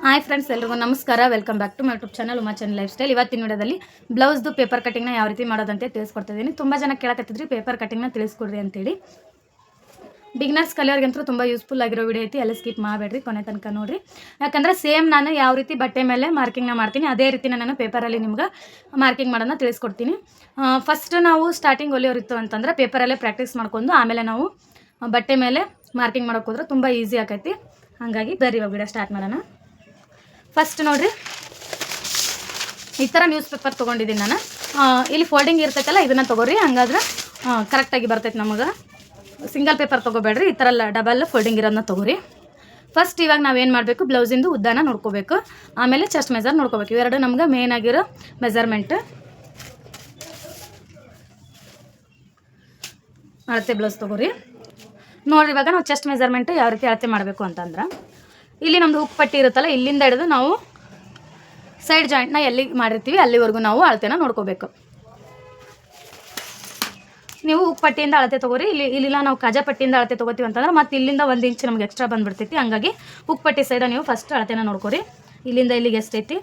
Hi friends, ಎಲ್ರಿಗೂ ನಮಸ್ಕಾರ. Welcome back to my YouTube channel Uma channel lifestyle. ಇವತ್ತಿನ ವಿಡಿಯೋದಲ್ಲಿ ಬ್ಲೌಸ್ದು ಪೇಪರ್ ಕಟಿಂಗ್ನ ಯಾವ ರೀತಿ ಮಾಡೋದಂತೆ ತಿಳಿಸ್ಕೊಡ್ತಿದ್ದೀನಿ. ತುಂಬ ಜನ ಕೇಳಕತ್ತಿದ್ರಿ ಪೇಪರ್ ಕಟಿಂಗ್ನ ತಿಳಿಸ್ಕೊಡ್ರಿ ಅಂತೇಳಿ. ಬಿಗ್ನರ್ಸ್ ಕಲಿಯೋರ್ಗಂತೂ ತುಂಬ ಯೂಸ್ಫುಲ್ ಆಗಿರೋ ವಿಡಿಯೋ ಐತಿ. ಎಲ್ಲ ಸ್ಕಿಪ್ ಮಾಡಬೇಡ್ರಿ, ಕೊನೆ ತನಕ ನೋಡಿರಿ. ಯಾಕಂದರೆ ಸೇಮ್ ನಾನು ಯಾವ ರೀತಿ ಬಟ್ಟೆ ಮೇಲೆ ಮಾರ್ಕಿಂಗ್ನ ಮಾಡ್ತೀನಿ ಅದೇ ರೀತಿ ನಾನು ಪೇಪರಲ್ಲಿ ನಿಮ್ಗೆ ಮಾರ್ಕಿಂಗ್ ಮಾಡೋದನ್ನ ತಿಳಿಸ್ಕೊಡ್ತೀನಿ. ಫಸ್ಟ್ ನಾವು ಸ್ಟಾರ್ಟಿಂಗ್ ಹೊಲಿಯೋರಿತ್ತು ಅಂತಂದ್ರೆ ಪೇಪರಲ್ಲೇ ಪ್ರಾಕ್ಟೀಸ್ ಮಾಡ್ಕೊಂಡು ಆಮೇಲೆ ನಾವು ಬಟ್ಟೆ ಮೇಲೆ ಮಾರ್ಕಿಂಗ್ ಮಾಡೋಕೆ ಹೋದ್ರೆ ತುಂಬ ಈಸಿ ಆಕೈತಿ. ಹಾಗಾಗಿ ಬರ್ರಿ ಇವಾಗ ವಿಡಿಯೋ ಸ್ಟಾರ್ಟ್ ಮಾಡೋಣ. ಫಸ್ಟ್ ನೋಡಿರಿ, ಈ ಥರ ನ್ಯೂಸ್ ಪೇಪರ್ ತೊಗೊಂಡಿದ್ದೀನಿ ನಾನು. ಇಲ್ಲಿ ಫೋಲ್ಡಿಂಗ್ ಇರ್ತೈತಲ್ಲ, ಇದನ್ನು ತೊಗೊರಿ. ಹಂಗಾದ್ರೆ ಕರೆಕ್ಟಾಗಿ ಬರ್ತೈತೆ ನಮಗೆ. ಸಿಂಗಲ್ ಪೇಪರ್ ತೊಗೋಬೇಡ್ರಿ, ಈ ಥರ ಡಬಲ್ ಫೋಲ್ಡಿಂಗ್ ಇರೋದನ್ನ ತೊಗೊರಿ. ಫಸ್ಟ್ ಇವಾಗ ನಾವೇನು ಮಾಡಬೇಕು, ಬ್ಲೌಸಿಂದು ಉದ್ದಾನ ನೋಡ್ಕೋಬೇಕು, ಆಮೇಲೆ ಚೆಸ್ಟ್ ಮೆಜರ್ ನೋಡ್ಕೋಬೇಕು. ಇವೆರಡು ನಮ್ಗೆ ಮೇನ್ ಆಗಿರೋ ಮೆಜರ್ಮೆಂಟ್. ಅಳತೆ ಬ್ಲೌಸ್ ತೊಗೊರಿ. ನೋಡಿರಿ, ಇವಾಗ ನಾವು ಚೆಸ್ಟ್ ಮೆಜರ್ಮೆಂಟ್ ಯಾವ ರೀತಿ ಅಳತೆ ಮಾಡಬೇಕು ಅಂತಂದ್ರೆ, ಇಲ್ಲಿ ನಮ್ಮದು ಹುಕ್ ಪಟ್ಟಿ ಇರುತ್ತಲ್ಲ, ಇಲ್ಲಿಂದ ಹಿಡಿದು ನಾವು ಸೈಡ್ ಜಾಯಿಂಟ್ನ ಎಲ್ಲಿಗೆ ಮಾಡಿರ್ತೀವಿ ಅಲ್ಲಿವರೆಗೂ ನಾವು ಅಳತೆನ ನೋಡ್ಕೋಬೇಕು. ನೀವು ಹುಕ್ ಪಟ್ಟಿಯಿಂದ ಅಳತೆ ತೊಗೋರಿ. ಇಲ್ಲಿಲ್ಲ ನಾವು ಕಾಜಾ ಪಟ್ಟಿಯಿಂದ ಅಳತೆ ತೊಗೋತೀವಿ ಅಂತಂದ್ರೆ ಮತ್ತೆ ಇಲ್ಲಿಂದ 1 ಇಂಚ್ ನಮ್ಗೆ ಎಕ್ಸ್ಟ್ರಾ ಬಂದುಬಿಡ್ತೈತಿ. ಹಂಗಾಗಿ ಹುಕ್ ಪಟ್ಟಿ ಸೈಡ ನೀವು ಫಸ್ಟ್ ಅಳತೆನ ನೋಡ್ಕೋರಿ. ಇಲ್ಲಿಂದ ಇಲ್ಲಿಗೆ ಎಷ್ಟೈತಿ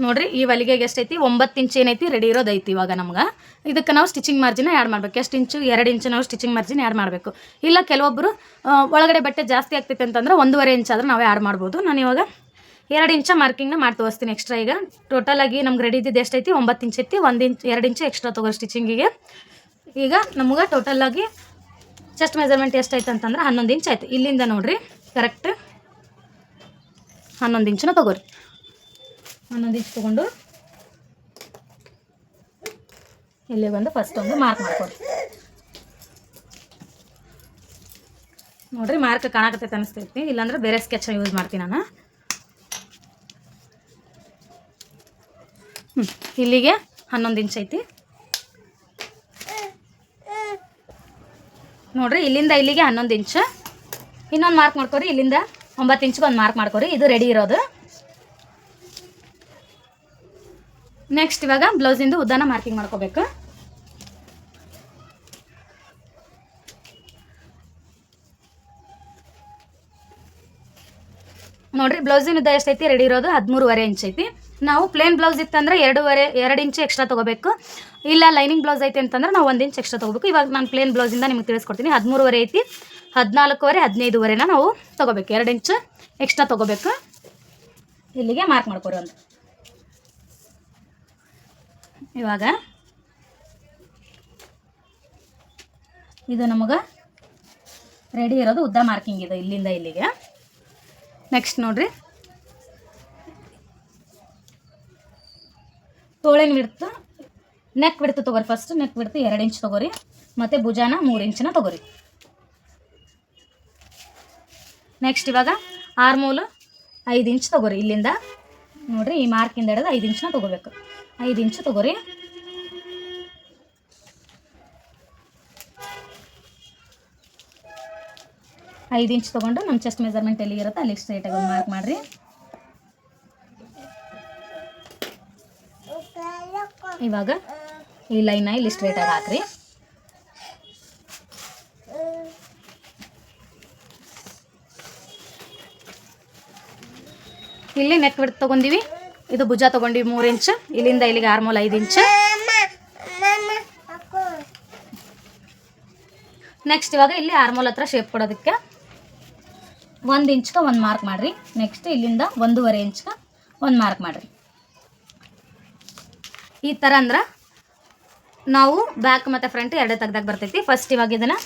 ನೋಡಿರಿ. ಈ ಹೊಲಿಗೆಗೆ ಎಷ್ಟೈತಿ, 9 ಇಂಚ್ ಏನೈತಿ ರೆಡಿ ಇರೋದೈತಿ. ಇವಾಗ ನಮ್ಗೆ ಇದಕ್ಕೆ ನಾವು ಸ್ಟಿಚಿಂಗ್ ಮಾರ್ಜಿನ ಆ್ಯಡ್ ಮಾಡಬೇಕು. ಎಷ್ಟು ಇಂಚು, 2 ಇಂಚು ನಾವು ಸ್ಟಿಚಿಂಗ್ ಮಾರ್ಜಿನ್ ಆ್ಯಡ್ ಮಾಡಬೇಕು. ಇಲ್ಲ ಕೆಲವೊಬ್ಬರು ಒಳಗಡೆ ಬಟ್ಟೆ ಜಾಸ್ತಿ ಆಗ್ತೈತೆ ಅಂತಂದ್ರೆ 1.5 ಇಂಚ್ ಆದ್ರೆ ನಾವೇ ಆ್ಯಡ್ ಮಾಡ್ಬೋದು. ನಾನು ಇವಾಗ 2 ಇಂಚ ಮಾರ್ಕಿಂಗ್ನ ಮಾಡಿ ತೋರಿಸ್ತೀನಿ ಎಕ್ಸ್ಟ್ರಾ. ಈಗ ಟೋಟಲಾಗಿ ನಮ್ಗೆ ರೆಡಿ ಇದ್ದಿದ್ದು ಎಷ್ಟೈತಿ, 9 ಇಂಚ್ ಐತಿ. 2 ಇಂಚು ಎಕ್ಸ್ಟ್ರಾ ತೊಗೊರಿ ಸ್ಟಿಚಿಂಗಿಗೆ. ಈಗ ನಮಗೆ ಟೋಟಲಾಗಿ ಚೆಸ್ಟ್ ಮೆಜರ್ಮೆಂಟ್ ಎಷ್ಟೈತೆ ಅಂತಂದ್ರೆ 11 ಇಂಚ್ ಆಯ್ತು. ಇಲ್ಲಿಂದ ನೋಡಿರಿ ಕರೆಕ್ಟ್ 11 ಇಂಚನ್ನ ತೊಗೊರಿ. 11 ಇಂಚ್ ತೊಗೊಂಡು ಇಲ್ಲಿ ಬಂದು ಫಸ್ಟ್ ಒಂದು ಮಾರ್ಕ್ ಮಾಡ್ಕೊಡಿ. ನೋಡಿರಿ, ಮಾರ್ಕ್ ಕಾಣಕತ್ತೈತೆ ಅನಿಸ್ತೈತಿ. ಇಲ್ಲಾಂದ್ರೆ ಬೇರೆ ಸ್ಕೆಚ್ನ ಯೂಸ್ ಮಾಡ್ತೀನಿ ನಾನು. ಇಲ್ಲಿಗೆ 11 ಇಂಚ್ ಐತಿ. ನೋಡಿರಿ, ಇಲ್ಲಿಂದ ಇಲ್ಲಿಗೆ 11 ಇಂಚ್. ಇನ್ನೊಂದು ಮಾರ್ಕ್ ಮಾಡ್ಕೊರಿ. ಇಲ್ಲಿಂದ 9 ಇಂಚ್ಗೆ ಒಂದು ಮಾರ್ಕ್ ಮಾಡ್ಕೊರಿ. ಇದು ರೆಡಿ ಇರೋದು. ನೆಕ್ಸ್ಟ್ ಇವಾಗ ಬ್ಲೌಸಿಂದು ಉದ್ದಾನ ಮಾರ್ಕಿಂಗ್ ಮಾಡ್ಕೋಬೇಕು. ನೋಡಿರಿ, ಬ್ಲೌಸಿನ ಉದ್ದ ಎಷ್ಟೈತಿ ರೆಡಿ ಇರೋದು 13.5 ಇಂಚ್ ಐತಿ. ನಾವು ಪ್ಲೇನ್ ಬ್ಲೌಸ್ ಇತ್ತಂದ್ರೆ 2 ಇಂಚ್ ಎಕ್ಸ್ಟ್ರಾ ತೊಗೋಬೇಕು. ಇಲ್ಲ ಲೈನಿಂಗ್ ಬ್ಲೌಸ್ ಐತಿ ಅಂತಂದ್ರೆ ನಾವು 1 ಇಂಚ್ ಎಕ್ಸ್ಟ್ರಾ ತೊಗೋಬೇಕು. ಇವಾಗ ನಾನು ಪ್ಲೇನ್ ಬ್ಲೌಸಿಂದ ನಿಮ್ಗೆ ತಿಳಿಸ್ಕೊಡ್ತೀನಿ. 13.5 ಐತಿ, 14.5, 15.5ನ ನಾವು ತೊಗೋಬೇಕು. 2 ಇಂಚ್ ಎಕ್ಸ್ಟ್ರಾ ತೊಗೋಬೇಕು. ಇಲ್ಲಿಗೆ ಮಾರ್ಕ್ ಮಾಡ್ಕೊರಿ ಒಂದು. ಇವಾಗ ಇದು ನಮಗೆ ರೆಡಿ ಇರೋದು ಉದ್ದ ಮಾರ್ಕಿಂಗ್ ಇದೆ ಇಲ್ಲಿಂದ ಇಲ್ಲಿಗೆ. ನೆಕ್ಸ್ಟ್ ನೋಡಿರಿ, ತೋಳಿನ ಬಿಡ್ತು, ನೆಕ್ ಬಿಡ್ತು ತೊಗೊರಿ. ಫಸ್ಟ್ ನೆಕ್ ಬಿಡ್ತು 2 ಇಂಚ್ ತೊಗೊರಿ. ಮತ್ತು ಭುಜಾನ 3 ಇಂಚನ್ನ ತೊಗೊರಿ. ನೆಕ್ಸ್ಟ್ ಇವಾಗ ಆರ್ಮೂಲು 5 ಇಂಚ್ ತೊಗೊರಿ. ಇಲ್ಲಿಂದ ನೋಡಿರಿ, ಈ ಮಾರ್ಕಿಂದ ಹಿಡಿದು 5 ಇಂಚನ್ನ ತೊಗೋಬೇಕು. 5 ಇಂಚ್ ತೊಗೊರಿ. ಐದು ಇಂಚ್ ತೊಗೊಂಡು ನಮ್ಮ ಚೆಸ್ಟ್ ಮೆಜರ್ಮೆಂಟ್ ಎಲ್ಲಿಗಿರುತ್ತೆ ಅಲ್ಲಿಗೆ ಸ್ಟ್ರೈಟಾಗಿ ಒಂದು ಮಾರ್ಕ್ ಮಾಡಿರಿ. ಇವಾಗ ಈ ಲೈನ್ನ ಇಲ್ಲಿ ಸ್ಟ್ರೈಟಾಗಿ ಹಾಕ್ರಿ. ಇಲ್ಲಿ ನೆಕ್ ಬಿಡ್ತು ತೊಗೊಂಡಿವಿ. ಇದು ಭುಜ ತೊಗೊಂಡಿವಿ 3 ಇಂಚ್. ಇಲ್ಲಿಂದ ಇಲ್ಲಿಗೆ ಆರ್ಮೋಲ್ 5 ಇಂಚ್. ನೆಕ್ಸ್ಟ್ ಇವಾಗ ಇಲ್ಲಿ ಆರ್ಮೋಲ್ ಹತ್ರ ಶೇಪ್ ಕೊಡೋದಕ್ಕೆ 1 ಇಂಚ್ಗೆ ಒಂದು ಮಾರ್ಕ್ ಮಾಡಿರಿ. ನೆಕ್ಸ್ಟ್ ಇಲ್ಲಿಂದ 1.5 ಇಂಚ್ಗೆ ಒಂದು ಮಾರ್ಕ್ ಮಾಡಿರಿ. ಈ ಥರ ಅಂದ್ರೆ ನಾವು ಬ್ಯಾಕ್ ಮತ್ತು ಫ್ರಂಟ್ ಎರಡೇ ತೆಗ್ದಾಗ ಬರ್ತೈತಿ. ಫಸ್ಟ್ ಇವಾಗ ಇದನ್ನು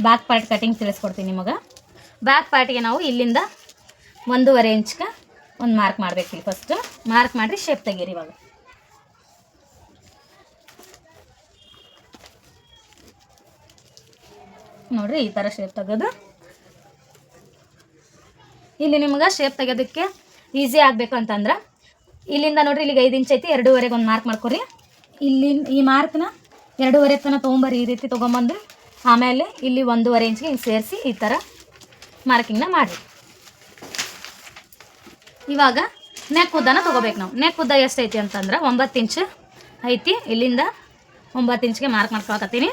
ಬ್ಯಾಕ್ ಪಾರ್ಟ್ ಕಟಿಂಗ್ ತಿಳಿಸ್ಕೊಡ್ತೀನಿ ನಿಮಗೆ. ಬ್ಯಾಕ್ ಪಾರ್ಟಿಗೆ ನಾವು ಇಲ್ಲಿಂದ 1.5 ಇಂಚ್ಗೆ ಒಂದು ಮಾರ್ಕ್ ಮಾಡಬೇಕು. ಇಲ್ಲಿ ಫಸ್ಟ್ ಮಾರ್ಕ್ ಮಾಡಿರಿ, ಶೇಪ್ ತೆಗೀರಿ. ಇವಾಗ ನೋಡಿರಿ, ಈ ಥರ ಶೇಪ್ ತೆಗೆದು ಇಲ್ಲಿ ನಿಮ್ಗೆ ಶೇಪ್ ತೆಗೆಯೋದಕ್ಕೆ ಈಸಿ ಆಗಬೇಕು ಅಂತಂದ್ರೆ ಇಲ್ಲಿಂದ ನೋಡಿರಿ, ಇಲ್ಲಿಗೆ 5 ಇಂಚ್ ಐತಿ. 2.5ಗೆ ಒಂದು ಮಾರ್ಕ್ ಮಾಡ್ಕೊರಿ. ಇಲ್ಲಿ ಈ ಮಾರ್ಕ್ನ 2.5 ತನಕ ತೊಗೊಂಬರಿ. ಈ ರೀತಿ ತೊಗೊಂಬಂದು ಆಮೇಲೆ ಇಲ್ಲಿ 1.5 ಇಂಚ್ಗೆ ಹಿಂಗೆ ಸೇರಿಸಿ ಈ ಥರ ಮಾರ್ಕಿಂಗ್ನ ಮಾಡಿರಿ. ಇವಾಗ ನೆಕ್ ಉದ್ದನ ತೊಗೋಬೇಕು ನಾವು. ನೆಕ್ ಉದ್ದ ಎಷ್ಟೈತಿ ಅಂತಂದ್ರೆ 9 ಇಂಚ್ ಐತಿ. ಇಲ್ಲಿಂದ 9 ಇಂಚ್ಗೆ ಮಾರ್ಕ್ ಮಾಡ್ಕೊಳಕತ್ತೀನಿ.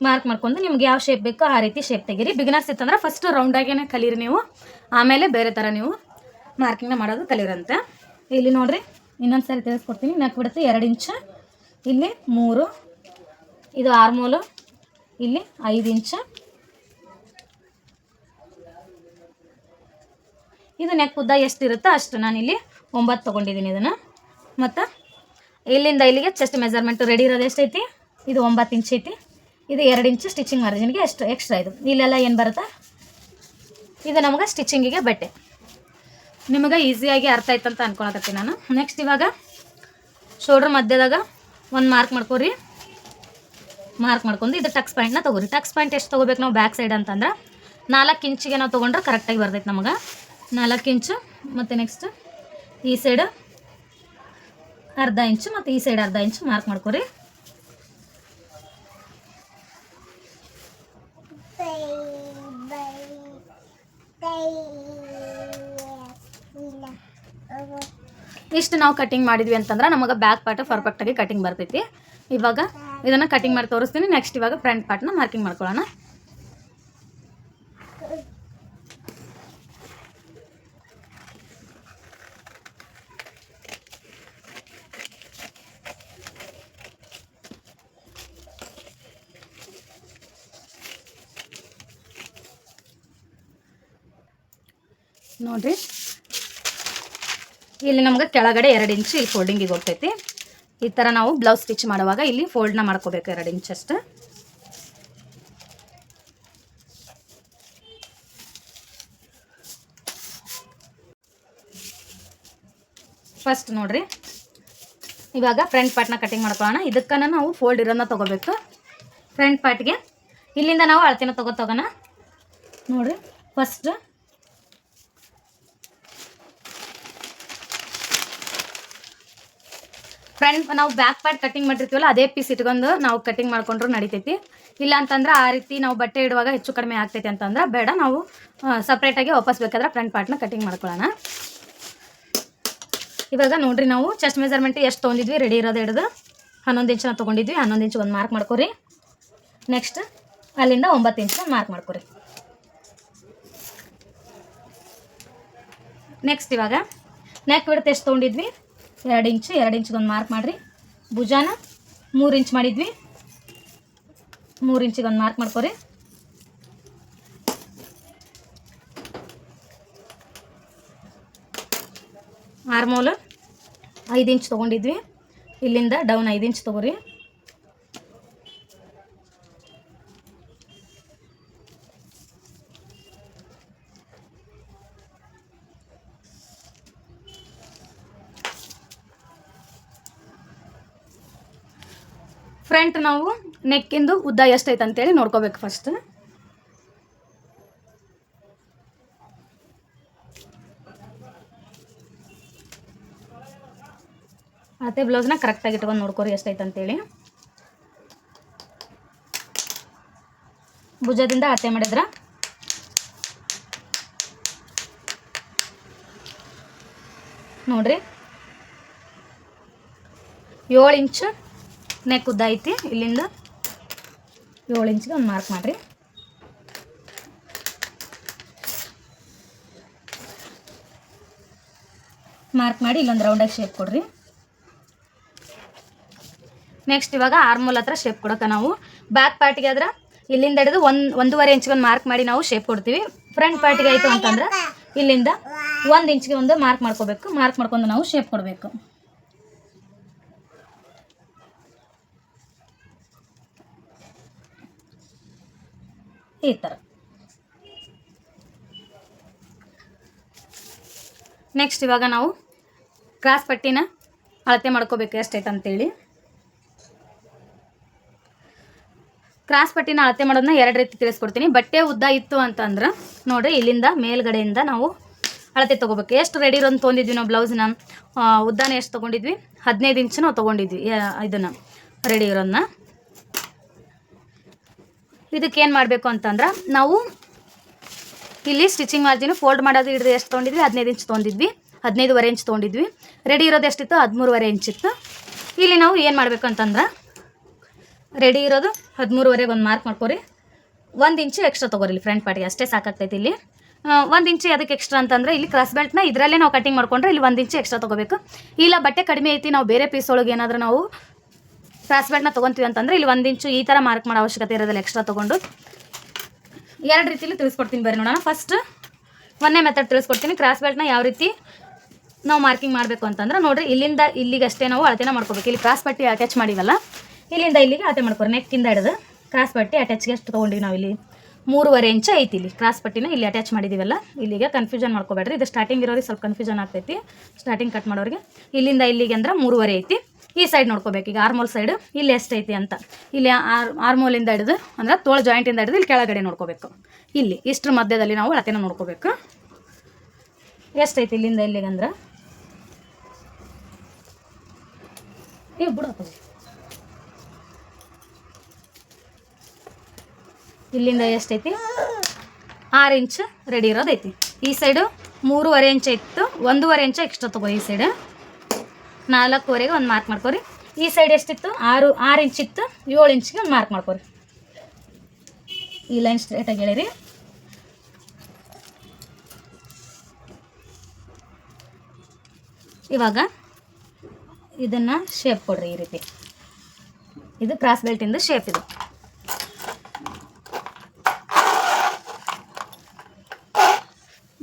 ಮಾರ್ಕ್ ಮಾಡ್ಕೊಂಡು ನಿಮ್ಗೆ ಯಾವ ಶೇಪ್ ಬೇಕೋ ಆ ರೀತಿ ಶೇಪ್ ತೆಗೀರಿ. ಬಿಗಿನರ್ಸ್ ಇತ್ತಂದ್ರೆ ಫಸ್ಟ್ ರೌಂಡಾಗೇ ಕಲೀರಿ ನೀವು, ಆಮೇಲೆ ಬೇರೆ ಥರ ನೀವು ಮಾರ್ಕಿಂಗ್ನ ಮಾಡೋದು ಕಲೀರಂತೆ. ಇಲ್ಲಿ ನೋಡಿರಿ, ಇನ್ನೊಂದು ಸಾರಿ ತಿಳಿಸ್ಕೊಡ್ತೀನಿ. ನೆಕ್ ಬಿಡುತ್ತೆ 2 ಇಂಚು, ಇಲ್ಲಿ 3, ಇದು ಆರ್ಮೋಲು, ಇಲ್ಲಿ 5 ಇಂಚು. ಇದು ನೆಕ್ ಉದ್ದ ಎಷ್ಟಿರುತ್ತೋ ಅಷ್ಟು, ನಾನಿಲ್ಲಿ 9 ತೊಗೊಂಡಿದ್ದೀನಿ ಇದನ್ನು. ಮತ್ತು ಇಲ್ಲಿಂದ ಇಲ್ಲಿಗೆ ಚೆಸ್ಟ್ ಮೆಜರ್ಮೆಂಟ್ ರೆಡಿ ಇರೋದು ಎಷ್ಟೈತಿ, ಇದು 9 ಇಂಚ್ ಐತಿ. ಇದು 2 ಇಂಚು ಸ್ಟಿಚಿಂಗ್ ಮಾರ್ಜಿನ್ಗೆ ಎಷ್ಟು ಎಕ್ಸ್ಟ್ರಾ. ಇದು ಇಲ್ಲೆಲ್ಲ ಏನು ಬರುತ್ತೆ, ಇದು ನಮಗೆ ಸ್ಟಿಚಿಂಗಿಗೆ ಬಟ್ಟೆ. ನಿಮಗೆ ಈಸಿಯಾಗಿ ಅರ್ಥ ಆಯ್ತು ಅಂತ ಅನ್ಕೊಳಕತ್ತೀನಿ ನಾನು. ನೆಕ್ಸ್ಟ್ ಇವಾಗ ಶೋಲ್ಡ್ರ್ ಮಧ್ಯದಾಗ ಒಂದು ಮಾರ್ಕ್ ಮಾಡ್ಕೊರಿ. ಮಾರ್ಕ್ ಮಾಡ್ಕೊಂಡು ಇದು ಟಕ್ಸ್ ಪಾಯಿಂಟ್ನ ತೊಗೊರಿ. ಟಕ್ಸ್ ಪಾಯಿಂಟ್ ಎಷ್ಟು ತೊಗೋಬೇಕು ನಾವು ಬ್ಯಾಕ್ ಸೈಡ್ ಅಂತಂದ್ರೆ 4 ಇಂಚಿಗೆ ನಾವು ತೊಗೊಂಡ್ರೆ ಕರೆಕ್ಟಾಗಿ ಬರ್ತೈತೆ ನಮಗೆ. 4 ಇಂಚು. ಮತ್ತು ನೆಕ್ಸ್ಟ್ ಈ ಸೈಡ್ ಅರ್ಧ ಇಂಚು ಮತ್ತು ಈ ಸೈಡ್ ಅರ್ಧ ಇಂಚು ಮಾರ್ಕ್ ಮಾಡ್ಕೊರಿ. ಇಷ್ಟು ನಾವು ಕಟಿಂಗ್ ಮಾಡಿದ್ವಿ ಅಂತಂದ್ರೆ ನಮಗೆ ಬ್ಯಾಕ್ ಪಾರ್ಟ್ ಪರ್ಫೆಕ್ಟಾಗಿ ಕಟಿಂಗ್ ಬರ್ತೈತಿ. ಇವಾಗ ಇದನ್ನು ಕಟಿಂಗ್ ಮಾಡಿ ತೋರಿಸ್ತೀನಿ. ನೆಕ್ಸ್ಟ್ ಇವಾಗ ಫ್ರಂಟ್ ಪಾರ್ಟ್ನ ಮಾರ್ಕಿಂಗ್ ಮಾಡ್ಕೊಳ್ಳೋಣ. ನೋಡಿರಿ, ಇಲ್ಲಿ ನಮ್ಗೆ ಕೆಳಗಡೆ 2 ಇಂಚು ಇಲ್ಲಿ ಫೋಲ್ಡಿಂಗಿಗೆ ಹೋಗ್ತೈತಿ. ಈ ಥರ ನಾವು ಬ್ಲೌಸ್ ಸ್ಟಿಚ್ ಮಾಡುವಾಗ ಇಲ್ಲಿ ಫೋಲ್ಡ್ನ ಮಾಡ್ಕೋಬೇಕು 2 ಇಂಚಷ್ಟು. ಫಸ್ಟ್ ನೋಡಿರಿ, ಇವಾಗ ಫ್ರಂಟ್ ಪಾರ್ಟ್ನ ಕಟಿಂಗ್ ಮಾಡ್ಕೊಳ್ಳೋಣ. ಇದಕ್ಕನ ನಾವು ಫೋಲ್ಡ್ ಇರೋದನ್ನ ತೊಗೋಬೇಕು. ಫ್ರಂಟ್ ಪಾರ್ಟ್ಗೆ ಇಲ್ಲಿಂದ ನಾವು ಅಳತೆನ ತೊಗೋಣ. ನೋಡಿರಿ, ಫಸ್ಟ್ ಫ್ರಂಟ್ ನಾವು ಬ್ಯಾಕ್ ಪಾರ್ಟ್ ಕಟಿಂಗ್ ಮಾಡಿರ್ತೀವಲ್ಲ ಅದೇ ಪೀಸ್ ಇಟ್ಕೊಂಡು ನಾವು ಕಟಿಂಗ್ ಮಾಡ್ಕೊಂಡ್ರು ನಡಿತೈತಿ. ಇಲ್ಲ ಅಂತಂದ್ರೆ ಆ ರೀತಿ ನಾವು ಬಟ್ಟೆ ಇಡುವಾಗ ಹೆಚ್ಚು ಕಡಿಮೆ ಆಗ್ತೈತಿ ಅಂತಂದ್ರೆ ಬೇಡ, ನಾವು ಸಪ್ರೇಟಾಗಿ ವಾಪಸ್ ಬೇಕಾದ್ರೆ ಫ್ರಂಟ್ ಪಾರ್ಟ್ನ ಕಟಿಂಗ್ ಮಾಡ್ಕೊಳ್ಳೋಣ. ಇವಾಗ ನೋಡಿರಿ, ನಾವು ಚೆಸ್ಟ್ ಮೆಜರ್ಮೆಂಟ್ ಎಷ್ಟು ತೊಗೊಂಡಿದ್ವಿ ರೆಡಿ ಇರೋದು ಹಿಡಿದು 11 ಇಂಚನ್ನ ತೊಗೊಂಡಿದ್ವಿ. 11 ಇಂಚು ಒಂದು ಮಾರ್ಕ್ ಮಾಡ್ಕೊರಿ. ನೆಕ್ಸ್ಟ್ ಅಲ್ಲಿಂದ 9 ಇಂಚು ಮಾರ್ಕ್ ಮಾಡ್ಕೊರಿ. ನೆಕ್ಸ್ಟ್ ಇವಾಗ ನೆಕ್ ಬಿಡುತ್ತೆ ಎಷ್ಟು ತೊಗೊಂಡಿದ್ವಿ 2 ಇಂಚು. 2 ಇಂಚಿಗೆ ಒಂದು ಮಾರ್ಕ್ ಮಾಡಿರಿ. ಭುಜಾನ 3 ಇಂಚ್ ಮಾಡಿದ್ವಿ, 3 ಇಂಚಿಗೆ ಒಂದು ಮಾರ್ಕ್ ಮಾಡ್ಕೊರಿ. ಆರ್ಮೋಲ್ 5 ಇಂಚ್ ತೊಗೊಂಡಿದ್ವಿ, ಇಲ್ಲಿಂದ ಡೌನ್ 5 ಇಂಚ್ ತೊಗೊರಿ. ಫ್ರಂಟ್ ನಾವು ನೆಕ್ಕಿಂದು ಉದ್ದ ಎಷ್ಟೈತೆ ಅಂತೇಳಿ ನೋಡ್ಕೋಬೇಕು ಫಸ್ಟ್. ಅದೇ ಬ್ಲೌಸ್ನ ಕರೆಕ್ಟಾಗಿ ಇಟ್ಕೊಂಡು ನೋಡ್ಕೊರಿ ಎಷ್ಟೈತೆ ಅಂತೇಳಿ. ಭುಜದಿಂದ ಅಳತೆ ಮಾಡಿದ್ರೆ ನೋಡ್ರಿ 7 ಇಂಚು ನೆಕ್ ಉದ್ದ ಐತಿ. ಇಲ್ಲಿಂದ 7 ಇಂಚಿಗೆ ಒಂದು ಮಾರ್ಕ್ ಮಾಡಿರಿ. ಮಾರ್ಕ್ ಮಾಡಿ ಇಲ್ಲೊಂದು ರೌಂಡಾಗಿ ಶೇಪ್ ಕೊಡ್ರಿ. ನೆಕ್ಸ್ಟ್ ಇವಾಗ ಆರ್ಮೋಲ್ ಹತ್ರ ಶೇಪ್ ಕೊಡೋಕೆ ನಾವು ಬ್ಯಾಕ್ ಪಾರ್ಟಿಗೆ ಆದ್ರೆ ಇಲ್ಲಿಂದ ಹಿಡಿದು 1.5 ಇಂಚಿಗೆ ಒಂದು ಮಾರ್ಕ್ ಮಾಡಿ ನಾವು ಶೇಪ್ ಕೊಡ್ತೀವಿ. ಫ್ರಂಟ್ ಪಾರ್ಟಿಗೆ ಆಯಿತು ಅಂತಂದ್ರೆ ಇಲ್ಲಿಂದ 1 ಇಂಚಿಗೆ ಒಂದು ಮಾರ್ಕ್ ಮಾಡ್ಕೋಬೇಕು. ಮಾರ್ಕ್ ಮಾಡ್ಕೊಂಡು ನಾವು ಶೇಪ್ ಕೊಡಬೇಕು. ಈ ಥರ. ನೆಕ್ಸ್ಟ್ ಇವಾಗ ನಾವು ಕ್ರಾಸ್ ಪಟ್ಟಿನ ಅಳತೆ ಮಾಡ್ಕೋಬೇಕು ಎಷ್ಟೈತೆ ಅಂತೇಳಿ. ಕ್ರಾಸ್ ಪಟ್ಟಿನ ಅಳತೆ ಮಾಡೋದನ್ನ 2 ರೀತಿ ತಿಳಿಸ್ಕೊಡ್ತೀನಿ. ಬಟ್ಟೆ ಉದ್ದ ಇತ್ತು ಅಂತಂದ್ರೆ ನೋಡಿರಿ, ಇಲ್ಲಿಂದ ಮೇಲ್ಗಡೆಯಿಂದ ನಾವು ಅಳತೆ ತೊಗೋಬೇಕು. ಎಷ್ಟು ರೆಡಿ ಇರೋದು ತೊಗೊಂಡಿದ್ವಿ ನಾವು ಬ್ಲೌಸ್ನ ಉದ್ದಾನ ಎಷ್ಟು ತೊಗೊಂಡಿದ್ವಿ 15 ಇಂಚು ನಾವು ತೊಗೊಂಡಿದ್ವಿ. ಇದನ್ನು ರೆಡಿ ಇರೋದನ್ನ ಇದಕ್ಕೇನು ಮಾಡಬೇಕು ಅಂತಂದ್ರೆ ನಾವು ಇಲ್ಲಿ ಸ್ಟಿಚಿಂಗ್ ಮಾರ್ಜಿನ್ ಫೋಲ್ಡ್ ಮಾಡೋದು ಹಿಡಿದು ಎಷ್ಟು ತೊಗೊಂಡಿದ್ವಿ 15 ಇಂಚ್ ತೊಗೊಂಡಿದ್ವಿ. 15.5 ಇಂಚ್ ತೊಗೊಂಡಿದ್ವಿ. ರೆಡಿ ಇರೋದು ಎಷ್ಟಿತ್ತು 13.5 ಇಂಚಿತ್ತು. ಇಲ್ಲಿ ನಾವು ಏನು ಮಾಡಬೇಕು ಅಂತಂದ್ರೆ ರೆಡಿ ಇರೋದು 13ವರೆಗೆ ಒಂದು ಮಾರ್ಕ್ ಮಾಡ್ಕೊರಿ. 1 ಇಂಚು ಎಕ್ಸ್ಟ್ರಾ ತೊಗೋರಿ ಇಲ್ಲಿ ಫ್ರಂಟ್ ಪಾರ್ಟಿಗೆ, ಅಷ್ಟೇ ಸಾಕಾಗ್ತೈತಿ. ಇಲ್ಲಿ 1 ಇಂಚು ಅದಕ್ಕೆ ಎಕ್ಸ್ಟ್ರಾ ಅಂತಂದರೆ ಇಲ್ಲಿ ಕ್ರಾಸ್ ಬೆಲ್ಟ್ನ ಇದರಲ್ಲೇ ನಾವು ಕಟಿಂಗ್ ಮಾಡ್ಕೊಂಡ್ರೆ ಇಲ್ಲಿ 1 ಇಂಚು ಎಕ್ಸ್ಟ್ರಾ ತೊಗೋಬೇಕು. ಇಲ್ಲ ಬಟ್ಟೆ ಕಡಿಮೆ ಐತಿ, ನಾವು ಬೇರೆ ಪೀಸ್ ಒಳಗೆ ಏನಾದರೂ ನಾವು ಕ್ರಾಸ್ ಬೆಲ್ಟ್ನ ತೊಗೊತೀವಿ ಅಂತಂದರೆ ಇಲ್ಲಿ 1 ಇಂಚು ಈ ಥರ ಮಾರ್ಕ್ ಮಾಡೋ ಅವಶ್ಯಕತೆ ಇರೋದಿಲ್ಲ, ಎಕ್ಸ್ಟ್ರಾ ತೊಗೊಂಡು. 2 ರೀತಿಯಲ್ಲಿ ತಿಳಿಸ್ಕೊಡ್ತೀನಿ ಬರ್ರಿ ನೋಡೋಣ. ಫಸ್ಟ್ 1ನೇ ಮೆಥಡ್ ತಿಳಿಸ್ಕೊಡ್ತೀನಿ. ಕ್ರಾಸ್ ಬೆಲ್ಟ್ನ ಯಾವ ರೀತಿ ನಾವು ಮಾರ್ಕಿಂಗ್ ಮಾಡಬೇಕು ಅಂತಂದ್ರೆ ನೋಡಿರಿ, ಇಲ್ಲಿಂದ ಇಲ್ಲಿಗೆ ಅಷ್ಟೇ ನಾವು ಅಳತೆನ ಮಾಡ್ಕೋಬೇಕು. ಇಲ್ಲಿ ಕ್ರಾಸ್ ಪಟ್ಟಿ ಅಟ್ಯಾಚ್ ಮಾಡಿವಲ್ಲ, ಇಲ್ಲಿಂದ ಇಲ್ಲಿಗೆ ಅಳತೆ ಮಾಡ್ಕೊರಿ. ನೆಕ್ಕಿಂದ ಹಿಡಿದು ಕ್ರಾಸ್ ಪಟ್ಟಿ ಅಟ್ಯಾಚ್ಗೆ ಎಷ್ಟು ತೊಗೊಂಡಿವಿ ನಾವು ಇಲ್ಲಿ 3.5 ಇಂಚ್ ಐತಿ. ಇಲ್ಲಿ ಕ್ರಾಸ್ ಪಟ್ಟಿನ ಇಲ್ಲಿ ಅಟ್ಯಾಚ್ ಮಾಡಿದ್ದೀವಲ್ಲ, ಇಲ್ಲಿಗೆ ಕನ್ಫ್ಯೂಷನ್ ಮಾಡ್ಕೋಬೇಡ್ರಿ. ಇದು ಸ್ಟಾರ್ಟಿಂಗ್ ಇರೋರಿಗೆ ಸ್ವಲ್ಪ ಕನ್ಫ್ಯೂಷನ್ ಆಗ್ತೈತಿ, ಸ್ಟಾರ್ಟಿಂಗ್ ಕಟ್ ಮಾಡೋರಿಗೆ. ಇಲ್ಲಿಂದ ಇಲ್ಲಿಗೆ ಅಂದ್ರೆ 3.5 ಐತಿ. ಈ ಸೈಡ್ ನೋಡ್ಕೋಬೇಕು. ಈಗ ಆರ್ಮೋಲ್ ಸೈಡ್ ಇಲ್ಲಿ ಎಷ್ಟೈತಿ ಅಂತ, ಇಲ್ಲಿ ಆರ್ಮೋಲಿಂದ ಹಿಡಿದು ಅಂದ್ರೆ ತೋಳು ಜಾಯಿಂಟಿಂದ ಹಿಡಿದು ಇಲ್ಲಿ ಕೆಳಗಡೆ ನೋಡ್ಕೋಬೇಕು. ಇಲ್ಲಿ ಇಷ್ಟರ ಮಧ್ಯದಲ್ಲಿ ನಾವು ಅಳತೆನ ನೋಡ್ಕೋಬೇಕು ಎಷ್ಟೈತಿ ಇಲ್ಲಿಂದ ಇಲ್ಲಿಗೆ ಅಂದ್ರೆ. ನೀವು ಬಿಡೋದು ಇಲ್ಲಿಂದ ಎಷ್ಟೈತಿ 6 ಇಂಚ್ ರೆಡಿ ಇರೋದೈತಿ. ಈ ಸೈಡು 3.5 ಇಂಚ್ ಇತ್ತು, 1.5 ಇಂಚ್ ಎಕ್ಸ್ಟ್ರಾ ತೊಗೊರಿ. ಈ ಸೈಡ್ 4.5ವರೆಗೆ ಒಂದು ಮಾರ್ಕ್ ಮಾಡ್ಕೊರಿ. ಈ ಸೈಡ್ ಎಷ್ಟಿತ್ತು 6 ಇಂಚ್ ಇತ್ತು, 7 ಇಂಚ್ಗೆ ಒಂದು ಮಾರ್ಕ್ ಮಾಡ್ಕೊರಿ. ಈ ಲೈನ್ ಸ್ಟ್ರೇಟಾಗಿ ಹೇಳಿರಿ. ಇವಾಗ ಇದನ್ನು ಶೇಪ್ ಕೊಡ್ರಿ ಈ ರೀತಿ. ಇದು ಕ್ರಾಸ್ ಬೆಲ್ಟಿಂದ ಶೇಪ್. ಇದು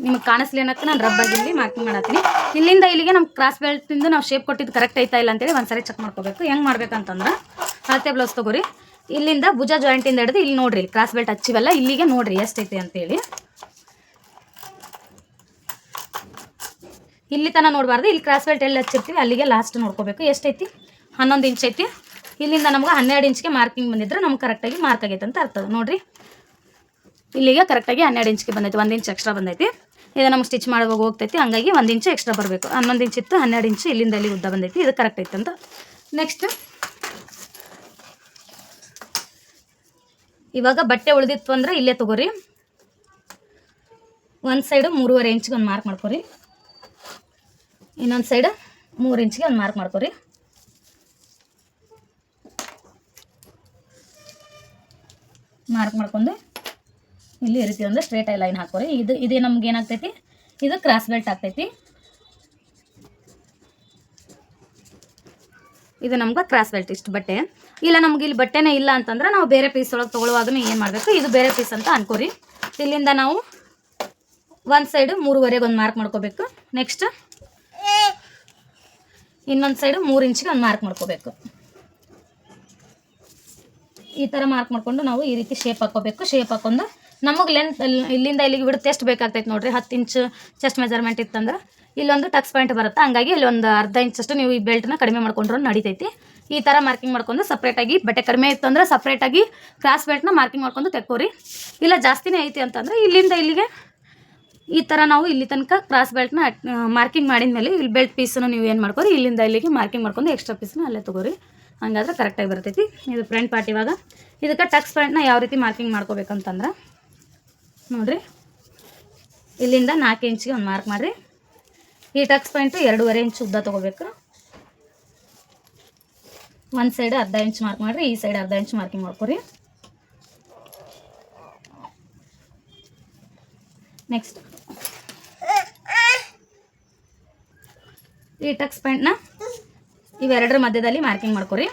ನಿಮಗೆ ಕಾಣಿಸ್ಲಿ ಅನ್ನೋಕ್ಕೆ ನಾನು ರಬ್ಬಾಗಿ ಇಲ್ಲಿ ಮಾರ್ಕಿಂಗ್ ಮಾಡತ್ತೀನಿ. ಇಲ್ಲಿಂದ ಇಲ್ಲಿಗೆ ನಮ್ಮ ಕ್ರಾಸ್ ಬೆಲ್ಟಿಂದ ನಾವು ಶೇಪ್ ಕೊಟ್ಟಿದ್ದು ಕರೆಕ್ಟ್ ಐತಾ ಇಲ್ಲ ಅಂತೇಳಿ ಒಂದ್ಸರಿ ಚೆಕ್ ಮಾಡ್ಕೋಬೇಕು. ಹೆಂಗೆ ಮಾಡ್ಬೇಕಂತಂದ್ರೆ ಅಳತೆ ಬ್ಲೌಸ್ ತೊಗೋರಿ. ಇಲ್ಲಿಂದ ಭುಜ ಜಾಯಿಂಟಿಂದ ಹಿಡಿದು ಇಲ್ಲಿ ನೋಡ್ರಿ, ಕ್ರಾಸ್ ಬೆಲ್ಟ್ ಹಚ್ಚಿವಲ್ಲ ಇಲ್ಲಿಗೆ ನೋಡ್ರಿ ಎಷ್ಟೈತಿ ಅಂತೇಳಿ. ಇಲ್ಲಿ ತನಕ ನೋಡಬಾರ್ದು, ಇಲ್ಲಿ ಕ್ರಾಸ್ ಬೆಲ್ಟ್ ಎಲ್ಲಿ ಹಚ್ಚಿರ್ತೀವಿ ಅಲ್ಲಿಗೆ ಲಾಸ್ಟ್ ನೋಡ್ಕೋಬೇಕು. ಎಷ್ಟೈತಿ 11 ಇಂಚ್ ಐತಿ. ಇಲ್ಲಿಂದ ನಮ್ಗೆ 12 ಇಂಚ್ಗೆ ಮಾರ್ಕಿಂಗ್ ಬಂದಿದ್ರೆ ನಮ್ಗೆ ಕರೆಕ್ಟಾಗಿ ಮಾರ್ಕ್ ಆಗೈತೆ ಅಂತ ಅರ್ಥ. ನೋಡಿರಿ ಇಲ್ಲಿಗೆ ಕರೆಕ್ಟಾಗಿ 12 ಇಂಚ್ಗೆ ಬಂದೈತಿ, 1 ಇಂಚ್ ಎಕ್ಸ್ಟ್ರಾ ಬಂದೈತಿ. ಇದು ನಮ್ಗೆ ಸ್ಟಿಚ್ ಮಾಡುವಾಗ ಹೋಗ್ತೈತಿ, ಹಂಗಾಗಿ 1 ಇಂಚ್ ಎಕ್ಸ್ಟ್ರಾ ಬರಬೇಕು. 11 ಇಂಚ್ ಇತ್ತು, 12 ಇಂಚು ಇಲ್ಲಿಂದ ಇಲ್ಲಿ ಉದ್ದ ಬಂದೈತಿ. ಇದು ಕರೆಕ್ಟ್ ಐತೆ ಅಂತ. ನೆಕ್ಸ್ಟ್ ಇವಾಗ ಬಟ್ಟೆ ಉಳಿದಿತ್ತು ಅಂದರೆ ಇಲ್ಲೇ ತೊಗೋರಿ. ಒಂದು ಸೈಡು 3.5 ಇಂಚ್ಗೆ ಒಂದು ಮಾರ್ಕ್ ಮಾಡ್ಕೊರಿ. ಇನ್ನೊಂದು ಸೈಡ್ 3 ಇಂಚ್ಗೆ ಒಂದು ಮಾರ್ಕ್ ಮಾಡ್ಕೊರಿ. ಮಾರ್ಕ್ ಮಾಡ್ಕೊಂಡು ಇಲ್ಲಿ ಈ ರೀತಿ ಒಂದು ಸ್ಟ್ರೇಟ್ ಲೈನ್ ಹಾಕೋರಿ. ಇದು ನಮ್ಗೆ ಏನಾಗ್ತೈತಿ, ಇದು ಕ್ರಾಸ್ ಬೆಲ್ಟ್ ಆಗ್ತೈತಿ. ಇದು ನಮ್ಗೆ ಕ್ರಾಸ್ ಬೆಲ್ಟ್ ಇಷ್ಟು ಬಟ್ಟೆ. ಇಲ್ಲ ನಮ್ಗೆ ಇಲ್ಲಿ ಬಟ್ಟೆನೇ ಇಲ್ಲ ಅಂತಂದ್ರೆ ನಾವು ಬೇರೆ ಪೀಸ್ ಒಳಗೆ ತೊಗೊಳ್ಳುವಾಗೂ ಏನು ಮಾಡಬೇಕು, ಇದು ಬೇರೆ ಪೀಸ್ ಅಂತ ಅನ್ಕೋರಿ. ಇಲ್ಲಿಂದ ನಾವು ಒಂದು ಸೈಡು 3.5 ಒಂದು ಮಾರ್ಕ್ ಮಾಡ್ಕೋಬೇಕು. ನೆಕ್ಸ್ಟ್ ಇನ್ನೊಂದು ಸೈಡು 3 ಇಂಚ್ಗೆ ಒಂದು ಮಾರ್ಕ್ ಮಾಡ್ಕೋಬೇಕು. ಈ ಥರ ಮಾರ್ಕ್ ಮಾಡ್ಕೊಂಡು ನಾವು ಈ ರೀತಿ ಶೇಪ್ ಹಾಕ್ಕೋಬೇಕು. ಶೇಪ್ ಹಾಕೊಂಡು ನಮಗೆ ಲೆಂತ್ ಇಲ್ಲಿಂದ ಇಲ್ಲಿಗೆ ಬಿಡುತ್ತೆ ಎಷ್ಟು ಬೇಕಾಗ್ತೈತೆ ನೋಡಿರಿ. 10 ಇಂಚ್ ಚೆಸ್ಟ್ ಮೆಜರ್ಮೆಂಟ್ ಇತ್ತಂದ್ರೆ ಇಲ್ಲೊಂದು ಟಕ್ಸ್ ಪಾಯಿಂಟ್ ಬರುತ್ತೆ, ಹಂಗಾಗಿ ಇಲ್ಲಿ ಒಂದು ಅರ್ಧ ಇಂಚಷ್ಟು ನೀವು ಈ ಬೆಲ್ಟ್ನ ಕಡಿಮೆ ಮಾಡ್ಕೊಂಡ್ರೂ ನಡಿತೈತಿ. ಈ ಥರ ಮಾರ್ಕಿಂಗ್ ಮಾಡ್ಕೊಂಡು ಸಪ್ರೇಟಾಗಿ ಬಟ್ಟೆ ಕಡಿಮೆ ಇತ್ತು ಅಂದ್ರೆ ಸಪ್ರೇಟಾಗಿ ಕ್ರಾಸ್ ಬೆಲ್ಟ್ನ ಮಾರ್ಕಿಂಗ್ ಮಾಡ್ಕೊಂಡು ತೆಕ್ಕೋರಿ. ಇಲ್ಲ ಜಾಸ್ತಿನೇ ಐತಿ ಅಂತಂದರೆ ಇಲ್ಲಿಂದ ಇಲ್ಲಿಗೆ ಈ ಥರ ನಾವು ಇಲ್ಲಿ ತನಕ ಕ್ರಾಸ್ ಬೆಲ್ಟ್ನ ಮಾರ್ಕಿಂಗ್ ಮಾಡಿದ ಮೇಲೆ ಇಲ್ಲಿ ಬೆಲ್ಟ್ ಪೀಸನ್ನು ನೀವು ಏನು ಮಾಡ್ಕೋರಿ, ಇಲ್ಲಿಂದ ಇಲ್ಲಿಗೆ ಮಾರ್ಕಿಂಗ್ ಮಾಡ್ಕೊಂಡು ಎಕ್ಸ್ಟ್ರಾ ಪೀಸ್ನ ಅಲ್ಲೇ ತೊಗೋರಿ. ಹಂಗಾದ್ರೆ ಕರೆಕ್ಟಾಗಿ ಬರ್ತೈತಿ. ಇದು ಫ್ರಂಟ್ ಪಾರ್ಟ್. ಇವಾಗ ಇದಕ್ಕೆ ಟಕ್ಸ್ ಪಾಯಿಂಟ್ನ ಯಾವ ರೀತಿ ಮಾರ್ಕಿಂಗ್ ಮಾಡ್ಕೋಬೇಕಂತಂದ್ರೆ ನೋಡಿರಿ, ಇಲ್ಲಿಂದ 4 ಇಂಚ್ಗೆ ಒಂದು ಮಾರ್ಕ್ ಮಾಡಿರಿ. ಈ ಟಕ್ಸ್ ಪಾಯಿಂಟು 2.5 ಇಂಚ್ ಉದ್ದ ತೊಗೋಬೇಕು. ಒಂದು ಸೈಡ್ ಅರ್ಧ ಇಂಚ್ ಮಾರ್ಕ್ ಮಾಡಿರಿ, ಈ ಸೈಡ್ ಅರ್ಧ ಇಂಚ್ ಮಾರ್ಕಿಂಗ್ ಮಾಡ್ಕೊರಿ. ನೆಕ್ಸ್ಟ್ ಈ ಟಕ್ಸ್ ಪಾಯಿಂಟ್ನ ಇವೆರಡರ ಮಧ್ಯದಲ್ಲಿ ಮಾರ್ಕಿಂಗ್ ಮಾಡ್ಕೊರಿ.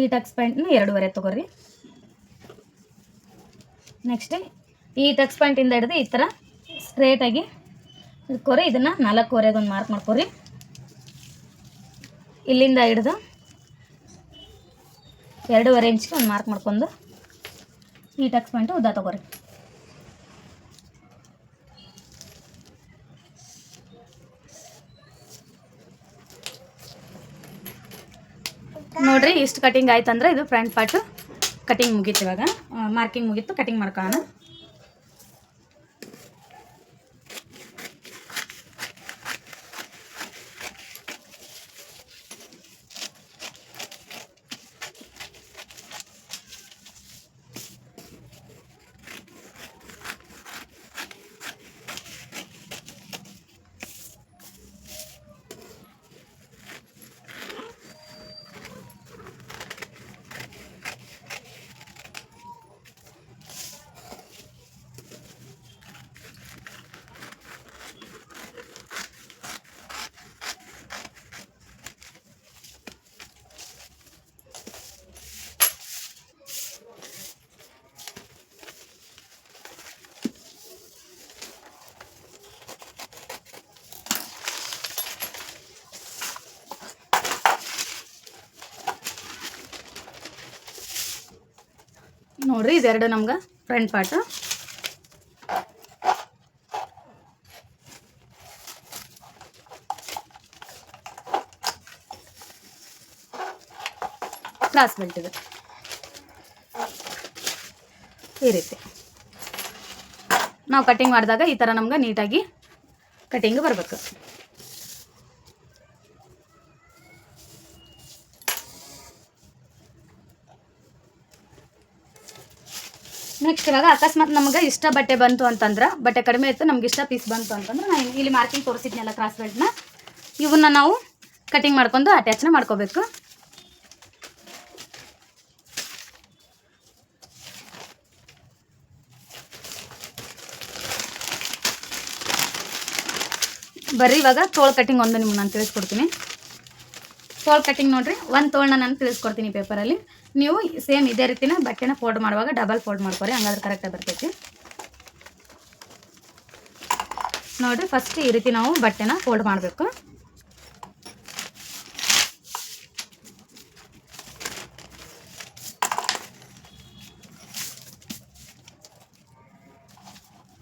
ಈ ಟಕ್ಸ್ ಪಾಯಿಂಟ್ನ 2.5 ತೊಗೊರಿ. ನೆಕ್ಸ್ಟ್ ಈ ಟಕ್ಸ್ ಪಾಯಿಂಟಿಂದ ಹಿಡಿದು ಈ ಥರ ಸ್ಟ್ರೇಟಾಗಿ ಇಟ್ಕೊರಿ. ಇದನ್ನು 4.5 ಒಂದು ಮಾರ್ಕ್ ಮಾಡ್ಕೊರಿ. ಇಲ್ಲಿಂದ ಹಿಡಿದು 2.5 ಇಂಚ್ಗೆ ಒಂದು ಮಾರ್ಕ್ ಮಾಡ್ಕೊಂಡು ಈ ಟಕ್ಸ್ ಪಾಯಿಂಟು ಉದ್ದ ತೊಗೊರಿ. ನೋಡಿರಿ ಇಷ್ಟು ಕಟಿಂಗ್ ಆಯ್ತು ಅಂದರೆ ಇದು ಫ್ರಂಟ್ ಪಾರ್ಟು ಕಟಿಂಗ್ ಮುಗೀತು. ಇವಾಗ ಮಾರ್ಕಿಂಗ್ ಮುಗೀತು, ಕಟಿಂಗ್ ಮಾಡ್ಕೊಳ್ಳೋಣ. ನೋಡಿರಿ ಇದೆರಡು ನಮ್ಗೆ ಫ್ರಂಟ್ ಪಾರ್ಟು. ಕ್ರಾಸ್ ಬೆಲ್ಟ್ ಇದೆ ಈ ರೀತಿ. ನಾವು ಕಟಿಂಗ್ ಮಾಡಿದಾಗ ಈ ಥರ ನಮ್ಗೆ ನೀಟಾಗಿ ಕಟಿಂಗ್ ಬರಬೇಕು. ನೆಕ್ಸ್ಟ್ ಇವಾಗ ಅಕಸ್ಮಾತ್ ನಮ್ಗೆ ಇಷ್ಟ ಬಟ್ಟೆ ಬಂತು ಅಂತಂದ್ರೆ, ಬಟ್ಟೆ ಕಡಿಮೆ ಇತ್ತು, ನಮ್ಗೆ ಇಷ್ಟ ಪೀಸ್ ಬಂತು ಅಂತಂದ್ರೆ, ನಾನು ಇಲ್ಲಿ ಮಾರ್ಕಿಂಗ್ ತೋರಿಸಿದ್ನಲ್ಲ ಕ್ರಾಸ್ ಬೆಲ್ಟ್ನ, ಇವನ್ನ ನಾವು ಕಟಿಂಗ್ ಮಾಡ್ಕೊಂಡು ಅಟ್ಯಾಚ್ನ ಮಾಡ್ಕೋಬೇಕು. ಬರ್ರಿ ಇವಾಗ ತೋಳು ಕಟಿಂಗ್ ಒಂದು ನಿಮ್ಗೆ ನಾನು ತಿಳಿಸ್ಕೊಡ್ತೀನಿ. ತೋಳು ಕಟಿಂಗ್ ನೋಡಿರಿ, ಒಂದು ತೋಳನ್ನ ನಾನು ತಿಳಿಸ್ಕೊಡ್ತೀನಿ ಪೇಪರಲ್ಲಿ. ನೀವು ಸೇಮ್ ಇದೇ ರೀತಿನ ಬಟ್ಟೆನ ಫೋಲ್ಡ್ ಮಾಡುವಾಗ ಡಬಲ್ ಫೋಲ್ಡ್ ಮಾಡ್ಕೊರಿ, ಹಂಗಾದ್ರೆ ಕರೆಕ್ಟಾಗಿ ಬರ್ತೈತಿ. ನೋಡಿರಿ ಫಸ್ಟ್ ಈ ರೀತಿ ನಾವು ಬಟ್ಟೆನ ಫೋಲ್ಡ್ ಮಾಡಬೇಕು.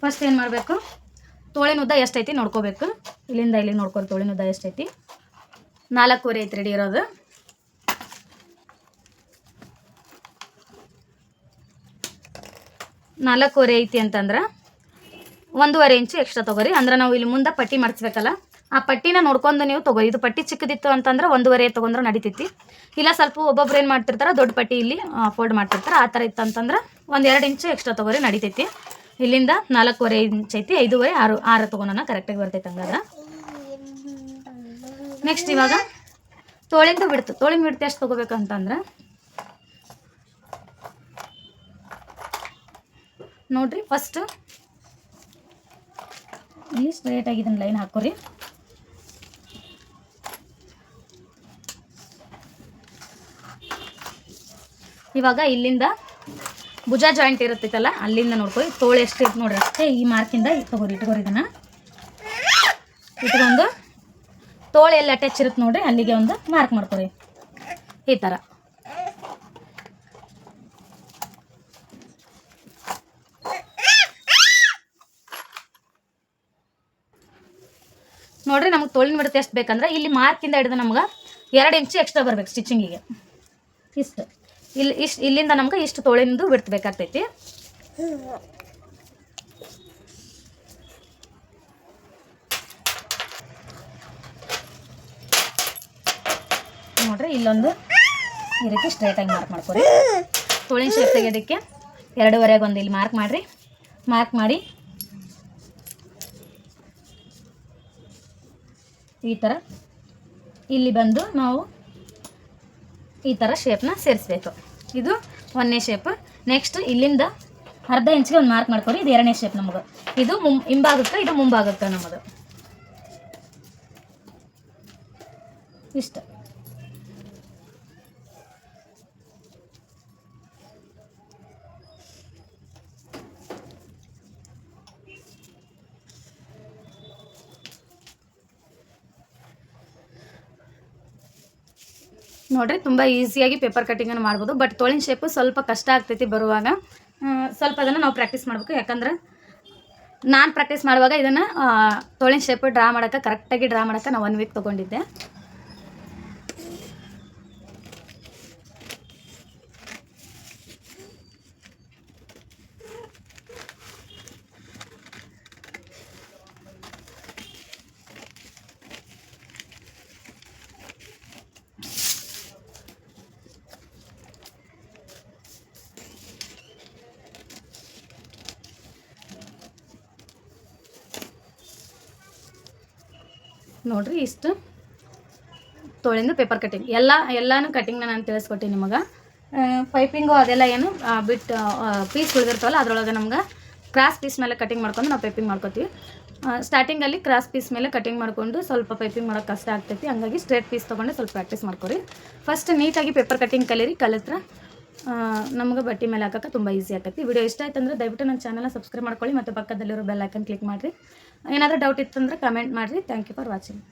ಫಸ್ಟ್ ಏನು ಮಾಡಬೇಕು, ತೋಳಿನ ಉದ್ದ ಎಷ್ಟೈತಿ ನೋಡ್ಕೋಬೇಕು. ಇಲ್ಲಿಂದ ಇಲ್ಲಿಗೆ ನೋಡ್ಕೊರಿ, ತೋಳಿನ ಉದ್ದ ಎಷ್ಟೈತಿ. 4.25 ಐತಿ ರೆಡಿ ಇರೋದು. ನಾಲ್ಕೂವರೆ ಐತಿ ಅಂತಂದ್ರೆ 1.5 ಇಂಚು ಎಕ್ಸ್ಟ್ರಾ ತೊಗೊರಿ. ಅಂದ್ರೆ ನಾವು ಇಲ್ಲಿ ಮುಂದೆ ಪಟ್ಟಿ ಮಾಡಿಸ್ಬೇಕಲ್ಲ, ಆ ಪಟ್ಟಿನ ನೋಡ್ಕೊಂಡು ನೀವು ತೊಗೊರಿ. ಇದು ಪಟ್ಟಿ ಚಿಕ್ಕದಿತ್ತು ಅಂತಂದ್ರೆ 1.5 ತೊಗೊಂಡ್ರೆ ನಡಿತೈತಿ. ಇಲ್ಲ ಸ್ವಲ್ಪ ಒಬ್ಬೊಬ್ರು ಏನು ಮಾಡ್ತಿರ್ತಾರೆ, ದೊಡ್ಡ ಪಟ್ಟಿ ಇಲ್ಲಿ ಫೋಲ್ಡ್ ಮಾಡ್ತಿರ್ತಾರೆ, ಆ ಥರ ಇತ್ತು ಅಂತಂದ್ರೆ 1-2 ಇಂಚು ಎಕ್ಸ್ಟ್ರಾ ತೊಗೊರಿ, ನಡಿತೈತಿ. ಇಲ್ಲಿಂದ 4.25 ಇಂಚ್ ಐತಿ, 5.5 6 ತೊಗೊಳೋಣ, ಕರೆಕ್ಟಾಗಿ ಬರ್ತೈತೆ ಹಂಗಾದ್ರೆ. ನೆಕ್ಸ್ಟ್ ಇವಾಗ ತೋಳಿಂದ ಬಿಡ್ತು. ತೋಳಿನ ಬಿಡ್ತು ಎಷ್ಟು ತೊಗೋಬೇಕಂತಂದ್ರೆ ನೋಡ್ರಿ, ಫಸ್ಟ್ ಇಲ್ಲಿ ಸ್ಟ್ರೈಟಾಗಿ ಇದನ್ನು ಲೈನ್ ಹಾಕೋರಿ. ಇವಾಗ ಇಲ್ಲಿಂದ ಭುಜ ಜಾಯಿಂಟ್ ಇರುತ್ತೈತಲ್ಲ, ಅಲ್ಲಿಂದ ನೋಡ್ಕೊಳ್ಳಿ. ತೋಳು ಎಷ್ಟು ಇರುತ್ತೆ ನೋಡ್ರಿ, ಅಷ್ಟೇ ಈ ಮಾರ್ಕಿಂದ ಇಟ್ಕೋರಿ ಇದನ್ನು ಇಟ್ಕೊಂಡು ತೋಳು ಎಲ್ಲಿ ಅಟ್ಯಾಚ್ ಇರುತ್ತೆ ನೋಡ್ರಿ, ಅಲ್ಲಿಗೆ ಒಂದು ಮಾರ್ಕ್ ಮಾಡ್ಕೊರಿ ಈ ಥರ. ನೋಡ್ರಿ ನಮಗೆ ತೋಳಿನ ಬಿಡುತ್ತೆ ಎಷ್ಟು ಬೇಕಂದ್ರೆ, ಇಲ್ಲಿ ಮಾರ್ಕಿಂದ ಹಿಡಿದು ನಮ್ಗೆ 2 ಇಂಚು ಎಕ್ಸ್ಟ್ರಾ ಬರ್ಬೇಕು ಸ್ಟಿಚಿಂಗಿಗೆ. ಇಷ್ಟು ಇಲ್ಲಿಂದ ನಮ್ಗೆ ಇಷ್ಟು ತೋಳಿಂದು ಬಿಡ್ತು ಬೇಕಾಗ್ತೈತಿ. ನೋಡ್ರಿ ಇಲ್ಲೊಂದು ಈ ರೀತಿ ಸ್ಟ್ರೈಟಾಗಿ ಮಾರ್ಕ್ ಮಾಡ್ಕೊರಿ. ತೋಳಿನ ಶೇಪ್ ತೆಗೆಯೋದಕ್ಕೆ 2.5 ಒಂದು ಇಲ್ಲಿ ಮಾರ್ಕ್ ಮಾಡಿರಿ. ಮಾರ್ಕ್ ಮಾಡಿ ಈ ಥರ ಇಲ್ಲಿ ಬಂದು ನಾವು ಈ ಥರ ಶೇಪ್ನ ಸೇರಿಸ್ಬೇಕು. ಇದು 1ನೇ ಶೇಪ್. ನೆಕ್ಸ್ಟ್ ಇಲ್ಲಿಂದ ಅರ್ಧ ಇಂಚಿಗೆ ಒಂದು ಮಾರ್ಕ್ ಮಾಡ್ಕೊರಿ. ಇದು 2ನೇ ಶೇಪ್ ನಮಗೆ. ಇದು ಹಿಂಭಾಗಕ್ಕೆ, ಇದು ಮುಂಭಾಗಕ್ಕೆ ನಮ್ಮದು. ಇಷ್ಟ. ನೋಡಿರಿ ತುಂಬ ಈಸಿಯಾಗಿ ಪೇಪರ್ ಕಟ್ಟಿಂಗನ್ನು ಮಾಡ್ಬೋದು. ಬಟ್ ತೋಳಿನ ಶೇಪು ಸ್ವಲ್ಪ ಕಷ್ಟ ಆಗ್ತೈತಿ ಬರುವಾಗ. ಸ್ವಲ್ಪ ಅದನ್ನು ನಾವು ಪ್ರಾಕ್ಟೀಸ್ ಮಾಡಬೇಕು. ಯಾಕಂದ್ರೆ ನಾನು ಪ್ರಾಕ್ಟೀಸ್ ಮಾಡುವಾಗ ಇದನ್ನು ತೋಳಿನ ಶೇಪು ಡ್ರಾ ಮಾಡೋಕ್ಕೆ, ಕರೆಕ್ಟಾಗಿ ಡ್ರಾ ಮಾಡೋಕ್ಕೆ ನಾನು 1 ವೀಕ್ ತೊಗೊಂಡಿದ್ದೆ. ನೋಡಿರಿ ಇಷ್ಟು ತೋಳಿಂದು ಪೇಪರ್ ಕಟ್ಟಿಂಗ್ ಎಲ್ಲನೂ ಕಟ್ಟಿಂಗ್ನ ನಾನು ತಿಳಿಸ್ಕೊಟ್ಟಿನಿ ನಿಮಗೆ. ಪೈಪಿಂಗು ಅದೆಲ್ಲ ಏನು ಬಿಟ್ಟು ಪೀಸ್ ಉಳಿದಿರ್ತಾವಲ್ಲ, ಅದರೊಳಗೆ ನಮ್ಗೆ ಕ್ರಾಸ್ ಪೀಸ್ ಮೇಲೆ ಕಟಿಂಗ್ ಮಾಡ್ಕೊಂಡು ನಾವು ಪೈಪಿಂಗ್ ಮಾಡ್ಕೊತೀವಿ. ಸ್ಟಾರ್ಟಿಂಗಲ್ಲಿ ಕ್ರಾಸ್ ಪೀಸ್ ಮೇಲೆ ಕಟಿಂಗ್ ಮಾಡಿಕೊಂಡು ಸ್ವಲ್ಪ ಪೈಪಿಂಗ್ ಮಾಡೋಕ್ಕೆ ಕಷ್ಟ ಆಗ್ತೈತಿ. ಹಂಗಾಗಿ ಸ್ಟ್ರೇಟ್ ಪೀಸ್ ತೊಗೊಂಡು ಸ್ವಲ್ಪ ಪ್ರಾಕ್ಟೀಸ್ ಮಾಡ್ಕೊರಿ. ಫಸ್ಟ್ ನೀಟಾಗಿ ಪೇಪರ್ ಕಟ್ಟಿಂಗ್ ಕಲಿತ್ರೆ ನಮ್ಗೆ ಬಟ್ಟೆ ಮೇಲೆ ಹಾಕೋಕ್ಕೆ ತುಂಬ ಈಸಿ ಆಗ್ತೈತಿ. ವಿಡಿಯೋ ಇಷ್ಟ ಆಯ್ತು ಅಂದರೆ ದಯವಿಟ್ಟು ನನ್ನ ಚಾನಲ್ನ ಸಬ್ಸ್ಕ್ರೈಬ್ ಮಾಡ್ಕೊಳ್ಳಿ ಮತ್ತು ಪಕ್ಕದಲ್ಲಿರೋ ಬೆಲ್ ಐಕನ್ ಕ್ಲಿಕ್ ಮಾಡಿರಿ. ಏನಾದರೂ ಡೌಟ್ ಇತ್ತಂದ್ರೆ ಕಮೆಂಟ್ ಮಾಡಿರಿ. Thank you for watching.